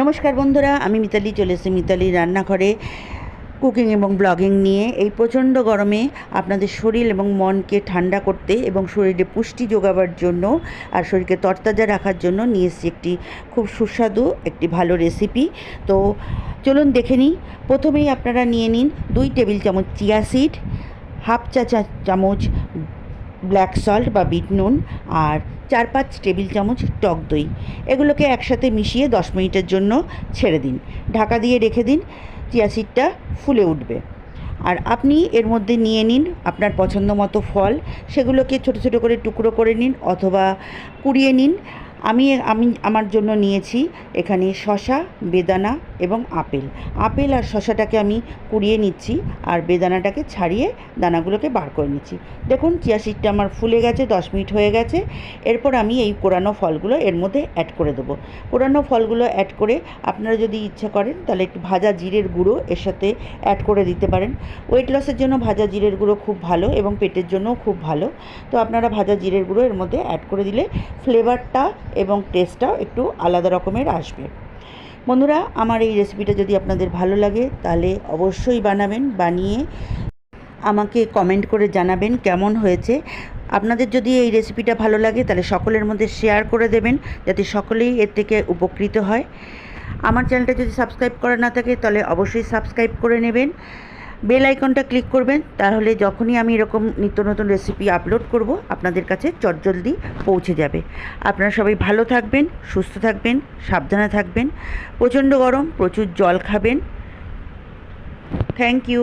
নমস্কার বন্ধুরা, আমি মিতালি চলে এসেছি মিতালির রান্নাঘরে কুকিং এবং ব্লগিং নিয়ে। এই প্রচণ্ড গরমে আপনাদের শরীর এবং মনকে ঠান্ডা করতে এবং শরীরে পুষ্টি যোগাবার জন্য আর শরীরকে তরতাজা রাখার জন্য নিয়ে এসেছি একটি খুব সুস্বাদু একটি ভালো রেসিপি। তো চলুন দেখে নিই। প্রথমেই আপনারা নিয়ে নিন 2 টেবিল চামচ চিয়া সিড, হাফ চামচ ব্ল্যাক সল্ট বা বিট নুন, আর 4-5 টেবিল চামচ টক দই। এগুলোকে একসাথে মিশিয়ে 10 মিনিটের জন্য ছেড়ে দিন, ঢাকা দিয়ে রেখে দিন। চিয়া সিডটা ফুলে উঠবে। আর আপনি এর মধ্যে নিয়ে নিন আপনার পছন্দ মতো ফল, সেগুলোকে ছোটো ছোটো করে টুকরো করে নিন অথবা কুড়িয়ে নিন। আমি আমার জন্য নিয়েছি এখানে শসা, বেদানা এবং আপেল আর শসাটাকে আমি কুড়িয়ে নিচ্ছি আর বেদানাটাকে ছাড়িয়ে দানাগুলোকে বার করে নিচ্ছি। দেখুন চিয়া সিডটা আমার ফুলে গেছে, 10 মিনিট হয়ে গেছে। এরপর আমি এই কোরানো ফলগুলো এর মধ্যে অ্যাড করে দেবো। কোরানো ফলগুলো অ্যাড করে আপনারা যদি ইচ্ছা করেন তাহলে একটু ভাজা জিরের গুঁড়ো এর সাথে অ্যাড করে দিতে পারেন। ওয়েট লসের জন্য ভাজা জিরের গুঁড়ো খুব ভালো এবং পেটের জন্যও খুব ভালো। তো আপনারা ভাজা জিরের গুঁড়ো এর মধ্যে অ্যাড করে দিলে ফ্লেভারটা এবং টেস্টটাও একটু আলাদা রকমের আসবে। বন্ধুরা, আমার এই রেসিপিটা যদি আপনাদের ভালো লাগে তাহলে অবশ্যই বানাবেন, বানিয়ে আমাকে কমেন্ট করে জানাবেন কেমন হয়েছে। আপনাদের যদি এই রেসিপিটা ভালো লাগে তাহলে সকলের মধ্যে শেয়ার করে দেবেন যাতে সকলেই এর থেকে উপকৃত হয়। আমার চ্যানেলটা যদি সাবস্ক্রাইব করা না থাকে তাহলে অবশ্যই সাবস্ক্রাইব করে নেবেন, বেল আইকনটা ক্লিক করবেন, তাহলে যখনই আমি এরকম নিত্য নতুন রেসিপি আপলোড করব আপনাদের কাছে চটজলদি পৌঁছে যাবে। আপনারা সবাই ভালো থাকবেন, সুস্থ থাকবেন, সাবধানে থাকবেন। প্রচণ্ড গরম, প্রচুর জল খাবেন। Thank you.